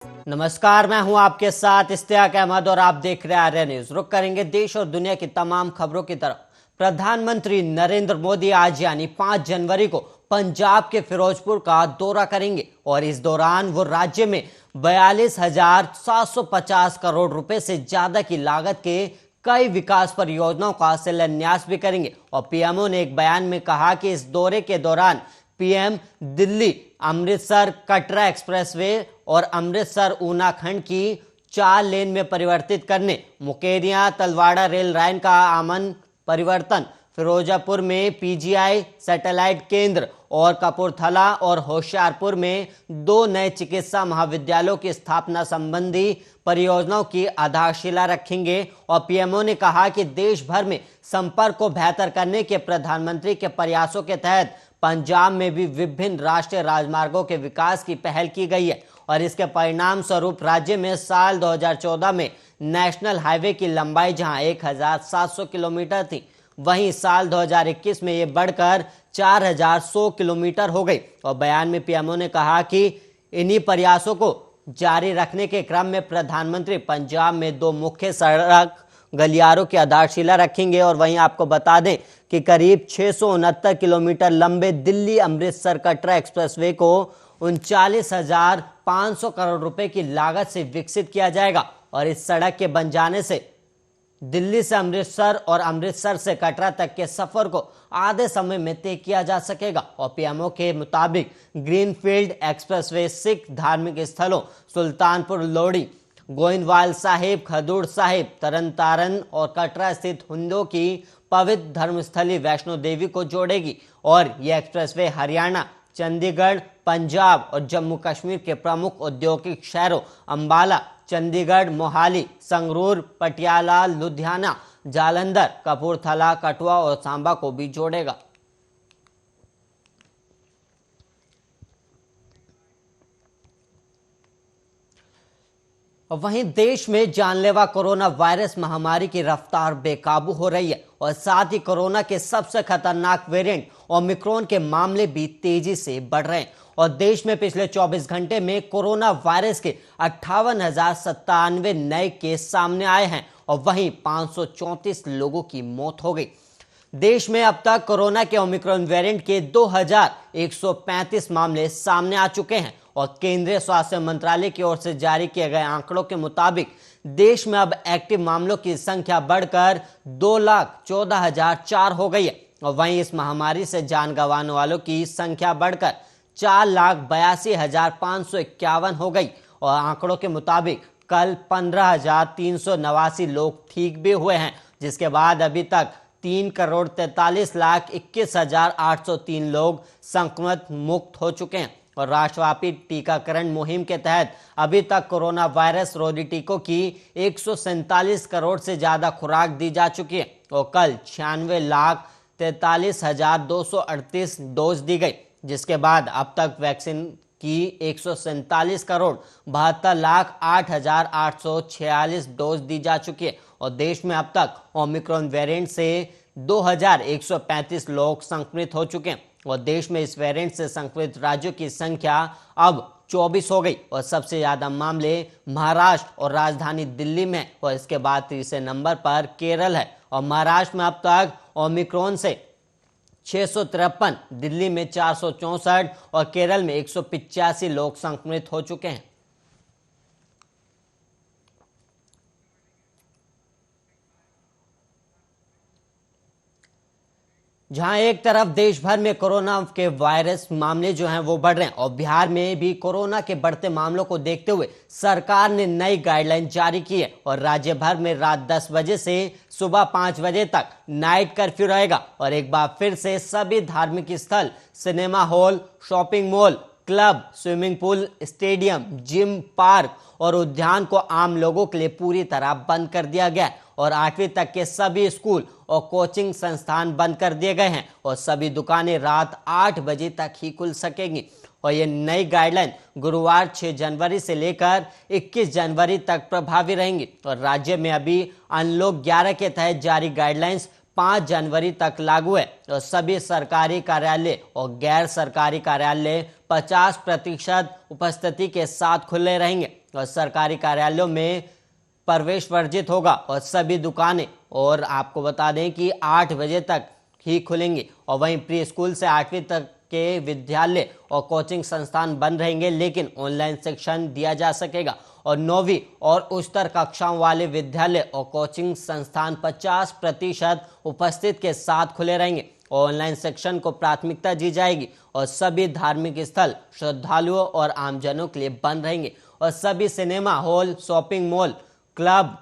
नमस्कार, मैं हूं आपके साथ इश्तियाक अहमद और आप देख रहे हैं आर्या न्यूज। रुक करेंगे देश और दुनिया की तमाम खबरों की तरफ। प्रधानमंत्री नरेंद्र मोदी आज यानी 5 जनवरी को पंजाब के फिरोजपुर का दौरा करेंगे और इस दौरान वो राज्य में 42,750 करोड़ रुपए से ज्यादा की लागत के कई विकास परियोजनाओं का शिलान्यास भी करेंगे। और पीएमओ ने एक बयान में कहा कि इस दौरे के दौरान पीएम दिल्ली अमृतसर कटरा एक्सप्रेसवे और अमृतसर ऊना खंड की 4 लेन में परिवर्तित करने, मुकेरियां तलवाड़ा रेल लाइन का आमन परिवर्तन, फिरोजापुर में पीजीआई सैटेलाइट केंद्र और कपूरथला और होशियारपुर में 2 नए चिकित्सा महाविद्यालयों की स्थापना संबंधी परियोजनाओं की आधारशिला रखेंगे। और पीएमओ ने कहा कि देश भर में संपर्क को बेहतर करने के प्रधानमंत्री के प्रयासों के तहत पंजाब में भी विभिन्न राष्ट्रीय राजमार्गों के विकास की पहल की गई है और इसके परिणाम स्वरूप राज्य में साल 2014 में नेशनल हाईवे की लंबाई जहां 1,700 किलोमीटर थी, वहीं साल 2021 में ये बढ़कर 4,100 किलोमीटर हो गई। और बयान में पीएमओ ने कहा कि इन्हीं प्रयासों को जारी रखने के क्रम में प्रधानमंत्री पंजाब में 2 मुख्य सड़क गलियारों की आधारशिला रखेंगे। और वहीं आपको बता दें कि करीब 669 किलोमीटर लंबे दिल्ली अमृतसर कटरा एक्सप्रेसवे को 39,500 करोड़ रुपए की लागत से विकसित किया जाएगा। और इस सड़क के बन जाने से दिल्ली से अमृतसर और अमृतसर से कटरा तक के सफर को आधे समय में तय किया जा सकेगा। और पीएमओ के मुताबिक ग्रीनफील्ड एक्सप्रेसवे सिख धार्मिक स्थलों सुल्तानपुर लोधी, गोइंदवाल साहिब, खडूर साहिब, तरन तारण और कटरा स्थित हिंदुओं की पवित्र धर्मस्थली वैष्णो देवी को जोड़ेगी। और यह एक्सप्रेसवे हरियाणा, चंडीगढ़, पंजाब और जम्मू कश्मीर के प्रमुख औद्योगिक शहरों अंबाला, चंडीगढ़, मोहाली, संगरूर, पटियाला, लुधियाना, जालंधर, कपूरथला, कठुआ और सांबा को भी जोड़ेगा। वहीं देश में जानलेवा कोरोना वायरस महामारी की रफ्तार बेकाबू हो रही है और साथ ही कोरोना के सबसे खतरनाक वेरिएंट ओमिक्रॉन के मामले भी तेजी से बढ़ रहे हैं। और देश में पिछले 24 घंटे में कोरोना वायरस के 58,097 नए केस सामने आए हैं और वहीं 534 लोगों की मौत हो गई। देश में अब तक कोरोना के ओमिक्रॉन वेरिएंट के 2,135 मामले सामने आ चुके हैं। और केंद्रीय स्वास्थ्य मंत्रालय की ओर से जारी किए गए आंकड़ों के मुताबिक देश में अब एक्टिव मामलों की संख्या बढ़कर 2,14,004 हो गई है। और वहीं इस महामारी से जान गंवाने वालों की संख्या बढ़कर 4,82,551 हो गई। और आंकड़ों के मुताबिक कल 15,389 लोग ठीक भी हुए हैं, जिसके बाद अभी तक 3,43,21,803 लोग संक्रमण मुक्त हो चुके हैं। और राष्ट्रव्यापी टीकाकरण मुहिम के तहत अभी तक कोरोना वायरस रोधी टीकों की 147 करोड़ से ज्यादा खुराक दी जा चुकी है और कल 96,43,238 डोज दी गई, जिसके बाद अब तक वैक्सीन की 147 करोड़ 72,08,846 डोज दी जा चुकी है। और देश में अब तक ओमिक्रॉन वेरिएंट से 2,135 लोग संक्रमित हो चुके हैं और देश में इस वेरिएंट से संक्रमित राज्यों की संख्या अब 24 हो गई। और सबसे ज्यादा मामले महाराष्ट्र और राजधानी दिल्ली में और इसके बाद तीसरे नंबर पर केरल है। और महाराष्ट्र में अब तक ओमिक्रॉन से 653, दिल्ली में 464 और केरल में 185 लोग संक्रमित हो चुके हैं। जहां एक तरफ देश भर में कोरोना के वायरस मामले जो हैं वो बढ़ रहे हैं और बिहार में भी कोरोना के बढ़ते मामलों को देखते हुए सरकार ने नई गाइडलाइन जारी की है और राज्य भर में रात 10 बजे से सुबह 5 बजे तक नाइट कर्फ्यू रहेगा। और एक बार फिर से सभी धार्मिक स्थल, cinema hall, shopping mall, club, swimming pool, stadium, gym, park और उद्यान को आम लोगों के लिए पूरी तरह बंद कर दिया गया है। और 8वीं तक के सभी स्कूल और कोचिंग संस्थान बंद कर दिए गए हैं और सभी दुकानें रात 8 बजे तक ही खुल सकेंगी। और ये नई गाइडलाइन गुरुवार 6 जनवरी से लेकर 21 जनवरी तक प्रभावी रहेंगी। और राज्य में अभी अनलॉक 11 के तहत जारी गाइडलाइंस 5 जनवरी तक लागू है और सभी सरकारी कार्यालय और गैर सरकारी कार्यालय 50% उपस्थिति के साथ खुले रहेंगे। और सरकारी कार्यालयों में प्रवेश वर्जित होगा और सभी दुकानें और आपको बता दें कि 8 बजे तक ही खुलेंगी। और वहीं प्री स्कूल से 8वीं तक के विद्यालय और कोचिंग संस्थान बंद रहेंगे, लेकिन ऑनलाइन शिक्षण दिया जा सकेगा। और 9वीं और उच्चतर कक्षाओं वाले विद्यालय और कोचिंग संस्थान 50% उपस्थित के साथ खुले रहेंगे। ऑनलाइन शिक्षण को प्राथमिकता दी जाएगी और सभी धार्मिक स्थल श्रद्धालुओं और आमजनों के लिए बंद रहेंगे। और सभी cinema hall, shopping mall, club,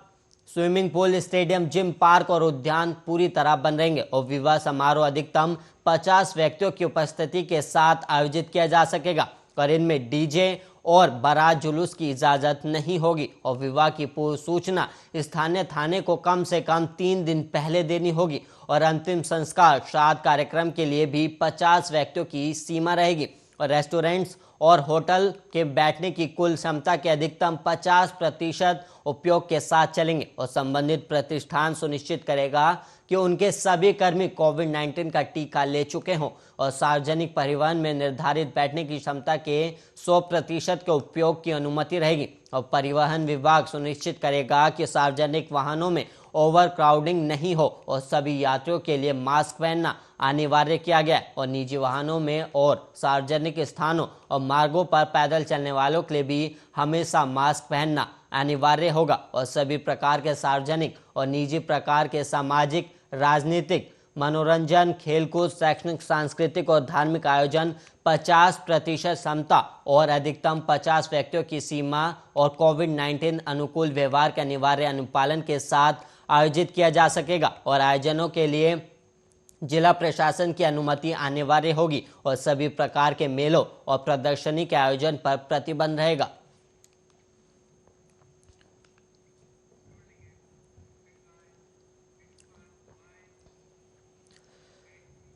swimming pool, stadium, gym, park और उद्यान पूरी तरह बंद रहेंगे। और विवाह समारोह अधिकतम 50 व्यक्तियों की उपस्थिति के साथ आयोजित किया जा सकेगा और इनमें डीजे और बारात जुलूस की इजाजत नहीं होगी। और विवाह की पूर्व सूचना स्थानीय थाने को कम से कम 3 दिन पहले देनी होगी। और अंतिम संस्कार श्राद्ध कार्यक्रम के लिए भी 50 व्यक्तियों की सीमा रहेगी। और रेस्टोरेंट्स और होटल के बैठने की कुल क्षमता के अधिकतम 50% उपयोग के साथ चलेंगे। और संबंधित प्रतिष्ठान सुनिश्चित करेगा कि उनके सभी कर्मी कोविड-19 का टीका ले चुके हों। और सार्वजनिक परिवहन में निर्धारित बैठने की क्षमता के 100% के उपयोग की अनुमति रहेगी। और परिवहन विभाग सुनिश्चित करेगा कि सार्वजनिक वाहनों में ओवर क्राउडिंग नहीं हो और सभी यात्रियों के लिए मास्क पहनना अनिवार्य किया गया है। और निजी वाहनों में और सार्वजनिक स्थानों और मार्गों पर पैदल चलने वालों के लिए भी हमेशा मास्क पहनना अनिवार्य होगा। और सभी प्रकार के सार्वजनिक और निजी प्रकार के सामाजिक, राजनीतिक, मनोरंजन, खेलकूद, शैक्षणिक, सांस्कृतिक और धार्मिक आयोजन 50% क्षमता और अधिकतम 50 व्यक्तियों की सीमा और कोविड-19 अनुकूल व्यवहार के अनिवार्य अनुपालन के साथ आयोजित किया जा सकेगा। और आयोजनों के लिए जिला प्रशासन की अनुमति अनिवार्य होगी। और सभी प्रकार के मेलों और प्रदर्शनी के आयोजन पर प्रतिबंध रहेगा।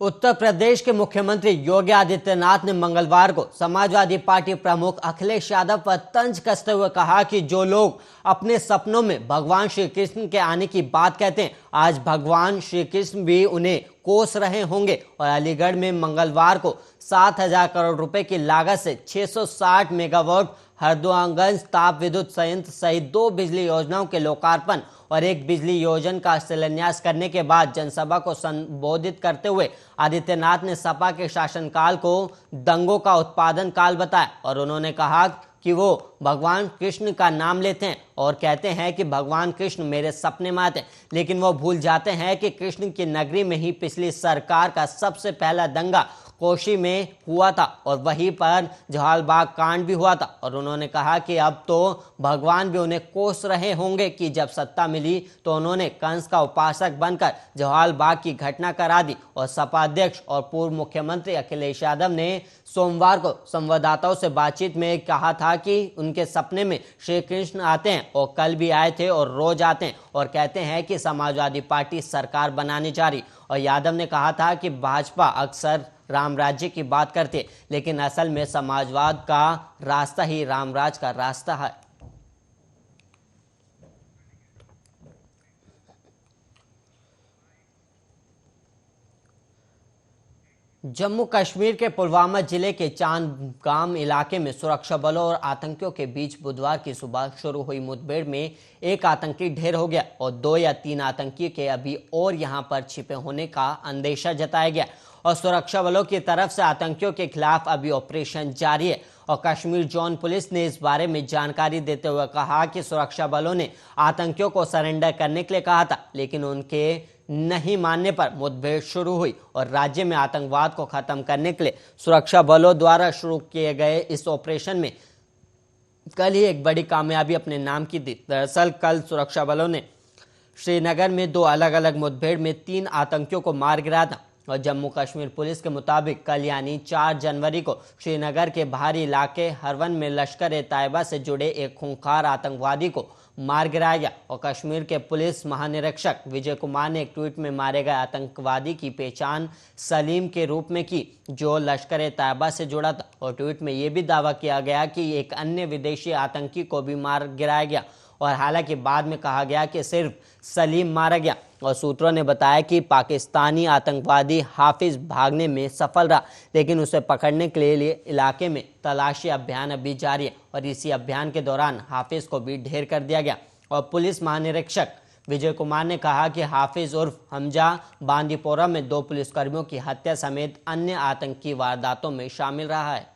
उत्तर प्रदेश के मुख्यमंत्री योगी आदित्यनाथ ने मंगलवार को समाजवादी पार्टी प्रमुख अखिलेश यादव पर तंज कसते हुए कहा कि जो लोग अपने सपनों में भगवान श्री कृष्ण के आने की बात कहते हैं, आज भगवान श्री कृष्ण भी उन्हें कोस रहे होंगे। और अलीगढ़ में मंगलवार को 7,000 करोड़ रुपए की लागत से 660 मेगावाट हरदोआंगंज ताप विद्युत संयंत्र सहित 2 बिजली योजनाओं के लोकार्पण और एक बिजली योजना का शिलान्यास करने के बाद जनसभा को संबोधित करते हुए आदित्यनाथ ने सपा के शासनकाल को दंगों का उत्पादन काल बताया। और उन्होंने कहा कि वो भगवान कृष्ण का नाम लेते हैं और कहते हैं कि भगवान कृष्ण मेरे सपने में आते हैं, लेकिन वो भूल जाते हैं कि कृष्ण की नगरी में ही पिछली सरकार का सबसे पहला दंगा कोशी में हुआ था और वहीं पर जवाहरबाग कांड भी हुआ था। और उन्होंने कहा कि अब तो भगवान भी उन्हें कोस रहे होंगे कि जब सत्ता मिली तो उन्होंने कंस का उपासक बनकर जवाहरबाग की घटना करा दी। और सपा अध्यक्ष और पूर्व मुख्यमंत्री अखिलेश यादव ने सोमवार को संवाददाताओं से बातचीत में कहा था कि उनके सपने में श्री कृष्ण आते हैं और कल भी आए थे और रोज आते हैं और कहते हैं कि समाजवादी पार्टी सरकार बनाने जा रही। और यादव ने कहा था कि भाजपा अक्सर राम राज्य की बात करते, लेकिन असल में समाजवाद का रास्ता ही रामराज का रास्ता है। जम्मू कश्मीर के पुलवामा जिले के चांदगाम इलाके में सुरक्षा बलों और आतंकियों के बीच बुधवार की सुबह शुरू हुई मुठभेड़ में एक आतंकी ढेर हो गया और 2 या 3 आतंकी के अभी और यहां पर छिपे होने का अंदेशा जताया गया। और सुरक्षा बलों की तरफ से आतंकियों के खिलाफ अभी ऑपरेशन जारी है। और कश्मीर जोन पुलिस ने इस बारे में जानकारी देते हुए कहा कि सुरक्षा बलों ने आतंकियों को सरेंडर करने के लिए कहा था, लेकिन उनके नहीं मानने पर मुठभेड़ शुरू हुई। और राज्य में आतंकवाद को खत्म करने के लिए सुरक्षा बलों द्वारा शुरू किए गए इस ऑपरेशन में कल ही एक बड़ी कामयाबी अपने नाम की दी। दरअसल कल सुरक्षा बलों ने श्रीनगर में 2 अलग अलग मुठभेड़ में 3 आतंकियों को मार गिराया था। और जम्मू कश्मीर पुलिस के मुताबिक कल यानी 4 जनवरी को श्रीनगर के बाहरी इलाके हरवन में लश्कर-ए-तैयबा से जुड़े एक खूंखार आतंकवादी को मार गिराया गया। और कश्मीर के पुलिस महानिरीक्षक विजय कुमार ने एक ट्वीट में मारे गए आतंकवादी की पहचान सलीम के रूप में की, जो लश्कर-ए-तैयबा से जुड़ा था। और ट्वीट में यह भी दावा किया गया कि एक अन्य विदेशी आतंकी को भी मार गिराया गया। और हालांकि बाद में कहा गया कि सिर्फ सलीम मारा गया। और सूत्रों ने बताया कि पाकिस्तानी आतंकवादी हाफिज भागने में सफल रहा, लेकिन उसे पकड़ने के लिए इलाके में तलाशी अभियान अभी जारी है और इसी अभियान के दौरान हाफिज को भी ढेर कर दिया गया। और पुलिस महानिरीक्षक विजय कुमार ने कहा कि हाफिज उर्फ हमजा बांदीपोरा में 2 पुलिसकर्मियों की हत्या समेत अन्य आतंकी वारदातों में शामिल रहा है।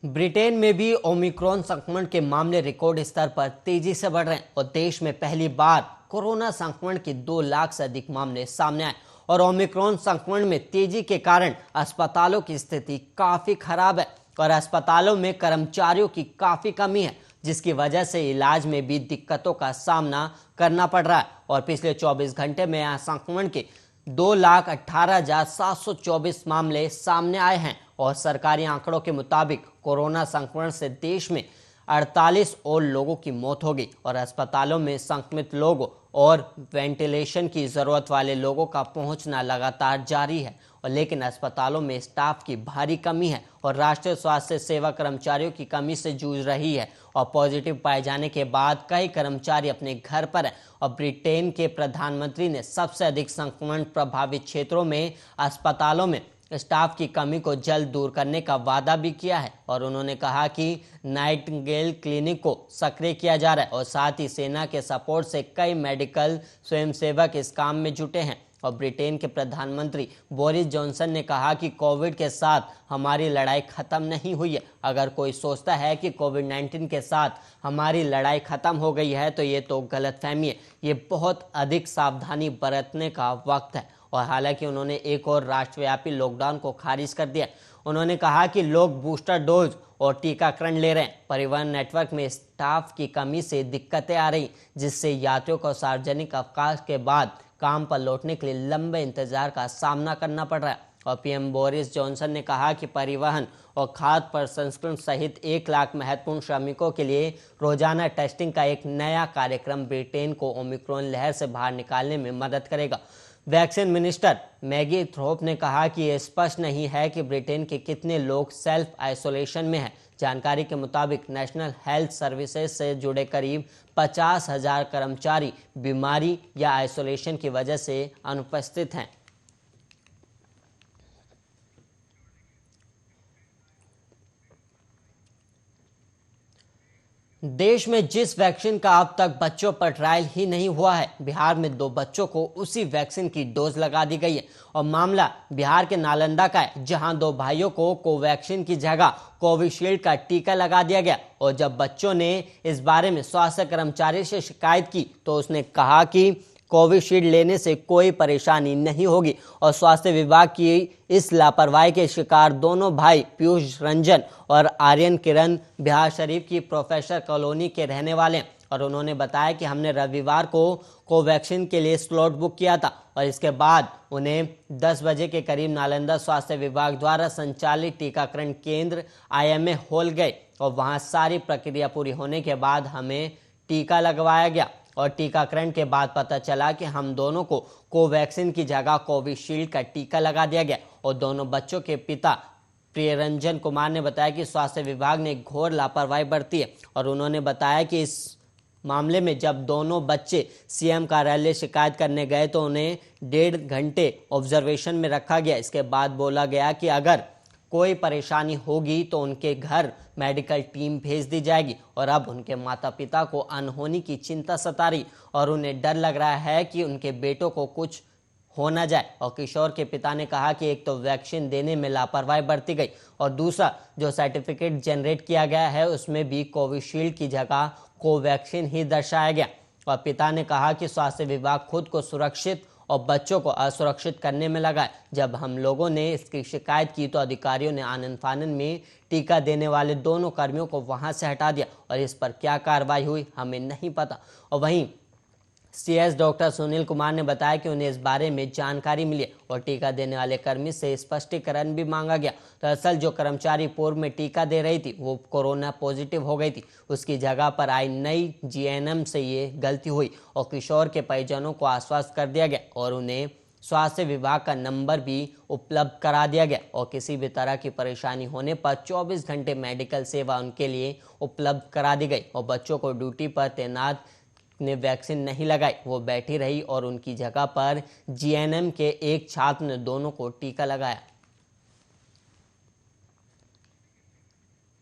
ब्रिटेन में भी ओमिक्रॉन संक्रमण के मामले रिकॉर्ड स्तर पर तेजी से बढ़ रहे हैं और देश में पहली बार कोरोना संक्रमण के 2 लाख से अधिक मामले सामने आए। और ओमिक्रॉन संक्रमण में तेजी के कारण अस्पतालों की स्थिति काफी खराब है और अस्पतालों में कर्मचारियों की काफी कमी है, जिसकी वजह से इलाज में भी दिक्कतों का सामना करना पड़ रहा है। और पिछले 24 घंटे में यहाँ संक्रमण के 2,18,724 मामले सामने आए हैं और सरकारी आंकड़ों के मुताबिक कोरोना संक्रमण से देश में 48 और लोगों की मौत हो गई और अस्पतालों में संक्रमित लोगों और वेंटिलेशन की जरूरत वाले लोगों का पहुंचना लगातार जारी है। और लेकिन अस्पतालों में स्टाफ की भारी कमी है और राष्ट्रीय स्वास्थ्य सेवा कर्मचारियों की कमी से जूझ रही है और पॉजिटिव पाए जाने के बाद कई कर्मचारी अपने घर पर हैं। और ब्रिटेन के प्रधानमंत्री ने सबसे अधिक संक्रमण प्रभावित क्षेत्रों में अस्पतालों में स्टाफ की कमी को जल्द दूर करने का वादा भी किया है। और उन्होंने कहा कि नाइटिंगेल क्लिनिक को सक्रिय किया जा रहा है और साथ ही सेना के सपोर्ट से कई मेडिकल स्वयंसेवक इस काम में जुटे हैं। और ब्रिटेन के प्रधानमंत्री बोरिस जॉनसन ने कहा कि कोविड के साथ हमारी लड़ाई खत्म नहीं हुई है। अगर कोई सोचता है कि कोविड-19 के साथ हमारी लड़ाई खत्म हो गई है तो ये तो गलतफहमी है। ये बहुत अधिक सावधानी बरतने का वक्त है। और हालांकि उन्होंने एक और राष्ट्रव्यापी लॉकडाउन को खारिज कर दिया। उन्होंने कहा कि लोग बूस्टर डोज और टीकाकरण ले रहे हैं। परिवहन नेटवर्क में स्टाफ की कमी से दिक्कतें आ रही, जिससे यात्रियों को सार्वजनिक अवकाश के बाद काम पर लौटने के लिए लंबे इंतजार का सामना करना पड़ रहा है। और पीएम बोरिस जॉनसन ने कहा कि परिवहन और खाद्य प्रसंस्करण सहित 1 लाख महत्वपूर्ण श्रमिकों के लिए रोजाना टेस्टिंग का एक नया कार्यक्रम ब्रिटेन को ओमिक्रॉन लहर से बाहर निकालने में मदद करेगा। वैक्सीन मिनिस्टर मैगी थ्रोप ने कहा कि यह स्पष्ट नहीं है कि ब्रिटेन के कितने लोग सेल्फ आइसोलेशन में हैं। जानकारी के मुताबिक नेशनल हेल्थ सर्विसेज से जुड़े करीब 50,000 कर्मचारी बीमारी या आइसोलेशन की वजह से अनुपस्थित हैं। देश में जिस वैक्सीन का अब तक बच्चों पर ट्रायल ही नहीं हुआ है, बिहार में 2 बच्चों को उसी वैक्सीन की डोज लगा दी गई है। और मामला बिहार के नालंदा का है, जहां 2 भाइयों को कोवैक्सीन की जगह कोविशील्ड का टीका लगा दिया गया। और जब बच्चों ने इस बारे में स्वास्थ्य कर्मचारी से शिकायत की तो उसने कहा कि कोविशील्ड लेने से कोई परेशानी नहीं होगी। और स्वास्थ्य विभाग की इस लापरवाही के शिकार दोनों भाई पीयूष रंजन और आर्यन किरण बिहार शरीफ की प्रोफेसर कॉलोनी के रहने वाले हैं। और उन्होंने बताया कि हमने रविवार को कोवैक्सीन के लिए स्लॉट बुक किया था और इसके बाद उन्हें 10 बजे के करीब नालंदा स्वास्थ्य विभाग द्वारा संचालित टीकाकरण केंद्र IMA हॉल गए और वहां सारी प्रक्रिया पूरी होने के बाद हमें टीका लगवाया गया। और टीकाकरण के बाद पता चला कि हम दोनों को कोवैक्सीन की जगह कोविशील्ड का टीका लगा दिया गया। और दोनों बच्चों के पिता प्रियरंजन कुमार ने बताया कि स्वास्थ्य विभाग ने घोर लापरवाही बरती है। और उन्होंने बताया कि इस मामले में जब दोनों बच्चे CM कार्यालय शिकायत करने गए तो उन्हें 1.5 घंटे ऑब्जर्वेशन में रखा गया। इसके बाद बोला गया कि अगर कोई परेशानी होगी तो उनके घर मेडिकल टीम भेज दी जाएगी। और अब उनके माता पिता को अनहोनी की चिंता सता रही और उन्हें डर लग रहा है कि उनके बेटों को कुछ हो ना जाए। और किशोर के पिता ने कहा कि एक तो वैक्सीन देने में लापरवाही बरती गई और दूसरा जो सर्टिफिकेट जनरेट किया गया है उसमें भी कोविशील्ड की जगह कोवैक्सीन ही दर्शाया गया। और पिता ने कहा कि स्वास्थ्य विभाग खुद को सुरक्षित और बच्चों को असुरक्षित करने में लगा है। जब हम लोगों ने इसकी शिकायत की तो अधिकारियों ने आनन फानन में टीका देने वाले दोनों कर्मियों को वहां से हटा दिया और इस पर क्या कार्रवाई हुई हमें नहीं पता। और वहीं CS डॉक्टर सुनील कुमार ने बताया कि उन्हें इस बारे में जानकारी मिली और टीका देने वाले कर्मी से स्पष्टीकरण भी मांगा गया। दरअसल जो कर्मचारी पूर्व में टीका दे रही थी वो कोरोना पॉजिटिव हो गई थी, उसकी जगह पर आई नई GNM से ये गलती हुई और किशोर के परिजनों को आश्वस्त कर दिया गया और उन्हें स्वास्थ्य विभाग का नंबर भी उपलब्ध करा दिया गया और किसी भी तरह की परेशानी होने पर 24 घंटे मेडिकल सेवा उनके लिए उपलब्ध करा दी गई। और बच्चों को ड्यूटी पर तैनात ने वैक्सीन नहीं लगाई, वो बैठी रही और उनकी जगह पर जीएनएम के एक छात्र ने दोनों को टीका लगाया।